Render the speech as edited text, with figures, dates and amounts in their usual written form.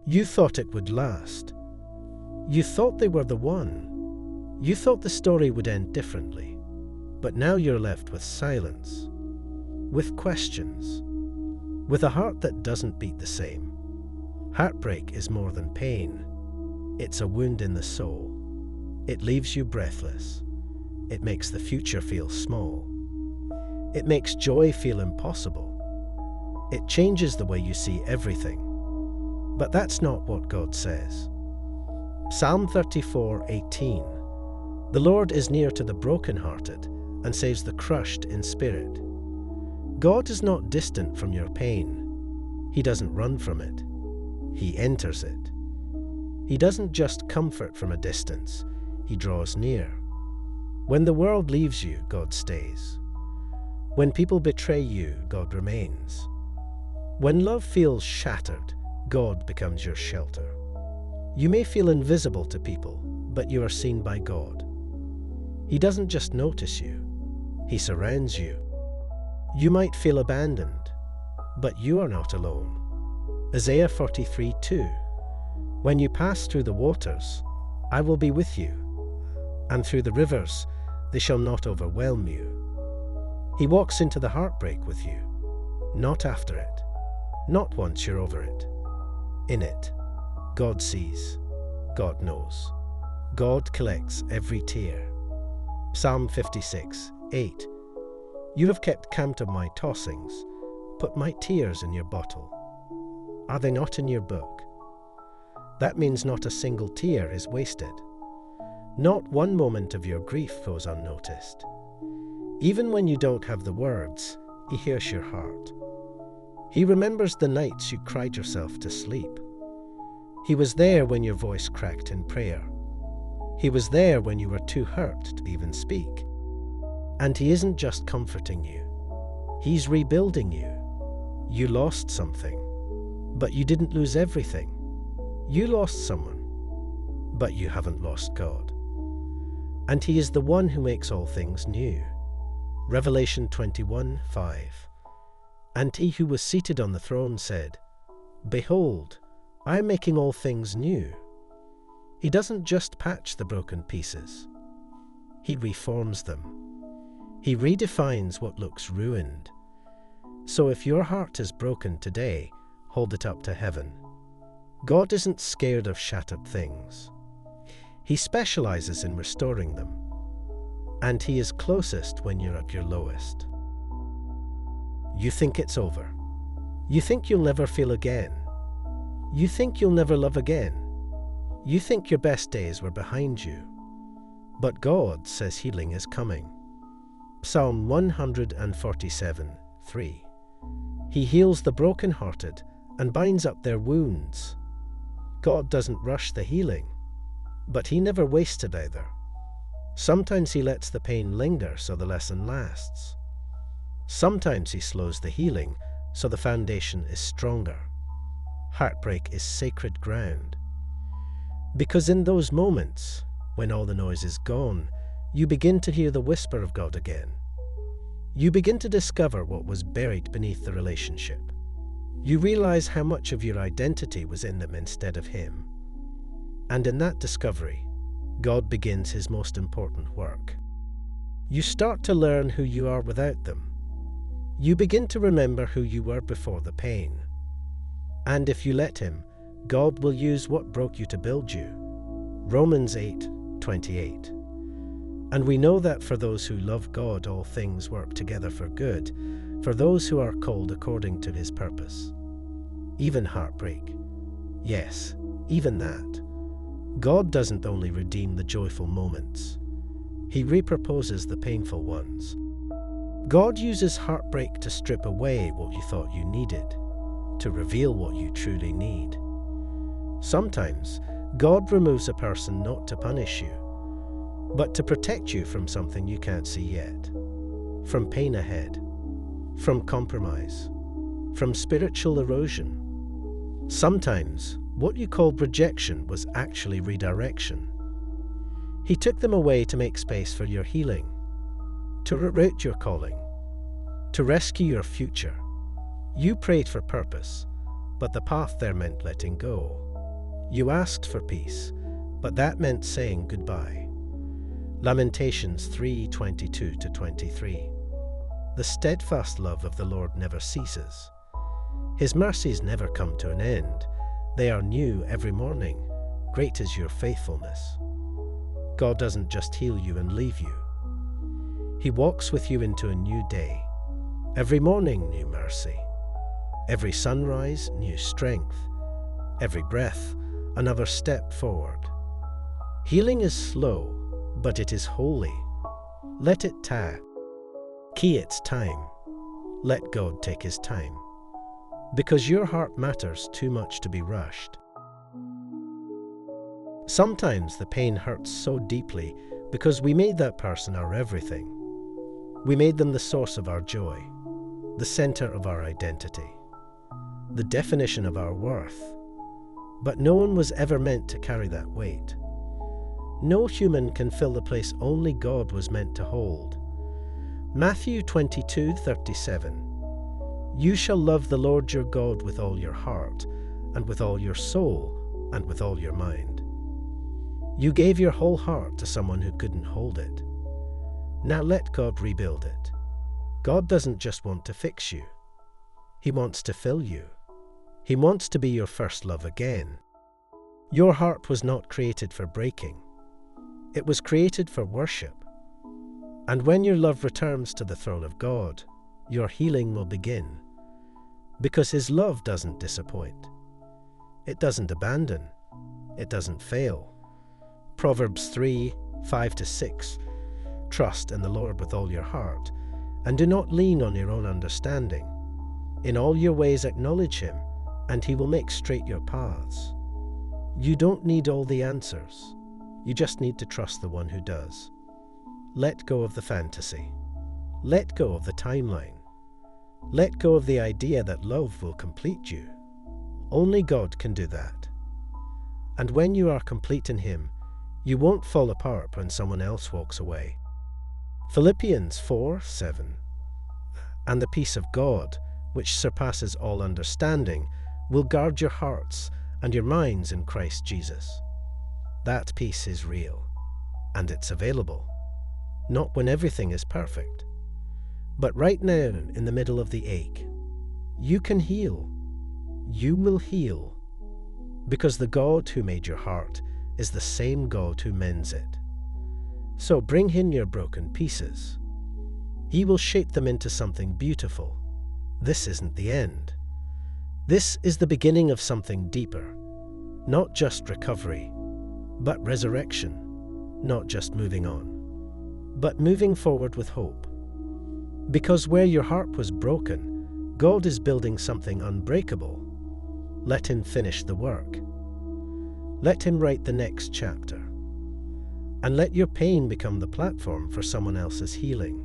You thought it would last. You thought they were the one. You thought the story would end differently. But now you're left with silence, with questions, with a heart that doesn't beat the same. Heartbreak is more than pain. It's a wound in the soul. It leaves you breathless. It makes the future feel small. It makes joy feel impossible. It changes the way you see everything. But that's not what God says. Psalm 34:18. The Lord is near to the brokenhearted and saves the crushed in spirit. God is not distant from your pain. He doesn't run from it. He enters it. He doesn't just comfort from a distance. He draws near. When the world leaves you, God stays. When people betray you, God remains. When love feels shattered, God becomes your shelter. You may feel invisible to people, but you are seen by God. He doesn't just notice you. He surrounds you. You might feel abandoned, but you are not alone. Isaiah 43:2. When you pass through the waters, I will be with you, and through the rivers, they shall not overwhelm you. He walks into the heartbreak with you, not after it, not once you're over it. In it, God sees, God knows, God collects every tear. Psalm 56:8. You have kept count of my tossings, put my tears in your bottle. Are they not in your book? That means not a single tear is wasted. Not one moment of your grief goes unnoticed. Even when you don't have the words, He hears your heart. He remembers the nights you cried yourself to sleep. He was there when your voice cracked in prayer. He was there when you were too hurt to even speak. And He isn't just comforting you. He's rebuilding you. You lost something, but you didn't lose everything. You lost someone, but you haven't lost God. And He is the one who makes all things new. Revelation 21:5. And He who was seated on the throne said, Behold, I am making all things new. He doesn't just patch the broken pieces. He reforms them. He redefines what looks ruined. So if your heart is broken today, hold it up to heaven. God isn't scared of shattered things. He specializes in restoring them. And He is closest when you're at your lowest. You think it's over. You think you'll never feel again. You think you'll never love again. You think your best days were behind you. But God says healing is coming. Psalm 147:3. He heals the brokenhearted and binds up their wounds. God doesn't rush the healing, but He never wastes it either. Sometimes He lets the pain linger so the lesson lasts. Sometimes He slows the healing so the foundation is stronger. Heartbreak is sacred ground. Because in those moments, when all the noise is gone, you begin to hear the whisper of God again. You begin to discover what was buried beneath the relationship. You realize how much of your identity was in them instead of Him. And in that discovery, God begins His most important work. You start to learn who you are without them. You begin to remember who you were before the pain. And if you let Him, God will use what broke you to build you. Romans 8:28. And we know that for those who love God, all things work together for good, for those who are called according to His purpose. Even heartbreak. Yes, even that. God doesn't only redeem the joyful moments. He repurposes the painful ones. God uses heartbreak to strip away what you thought you needed, to reveal what you truly need. Sometimes, God removes a person not to punish you, but to protect you from something you can't see yet. From pain ahead, from compromise, from spiritual erosion. Sometimes, what you called rejection was actually redirection. He took them away to make space for your healing, to reroute your calling, to rescue your future. You prayed for purpose, but the path there meant letting go. You asked for peace, but that meant saying goodbye. Lamentations 3:22-23. The steadfast love of the Lord never ceases. His mercies never come to an end. They are new every morning. Great is your faithfulness. God doesn't just heal you and leave you. He walks with you into a new day. Every morning, new mercy. Every sunrise, new strength. Every breath, another step forward. Healing is slow, but it is holy. Let it key its time. Let God take his time. Because your heart matters too much to be rushed. Sometimes the pain hurts so deeply because we made that person our everything. We made them the source of our joy, the center of our identity, the definition of our worth. But no one was ever meant to carry that weight. No human can fill the place only God was meant to hold. Matthew 22:37. You shall love the Lord your God with all your heart, and with all your soul, and with all your mind. You gave your whole heart to someone who couldn't hold it. Now let God rebuild it. God doesn't just want to fix you. He wants to fill you. He wants to be your first love again. Your heart was not created for breaking. It was created for worship. And when your love returns to the throne of God, your healing will begin. Because his love doesn't disappoint. It doesn't abandon. It doesn't fail. Proverbs 3:5-6. Trust in the Lord with all your heart, and do not lean on your own understanding. In all your ways acknowledge him, and he will make straight your paths. You don't need all the answers. You just need to trust the one who does. Let go of the fantasy. Let go of the timeline. Let go of the idea that love will complete you. Only God can do that. And when you are complete in him, you won't fall apart when someone else walks away. Philippians 4:7. And the peace of God, which surpasses all understanding, will guard your hearts and your minds in Christ Jesus. That peace is real, and it's available. Not when everything is perfect, but right now in the middle of the ache. You can heal. You will heal. Because the God who made your heart is the same God who mends it. So bring in your broken pieces. He will shape them into something beautiful. This isn't the end. This is the beginning of something deeper. Not just recovery, but resurrection. Not just moving on, but moving forward with hope. Because where your heart was broken, God is building something unbreakable. Let him finish the work. Let him write the next chapter. And let your pain become the platform for someone else's healing.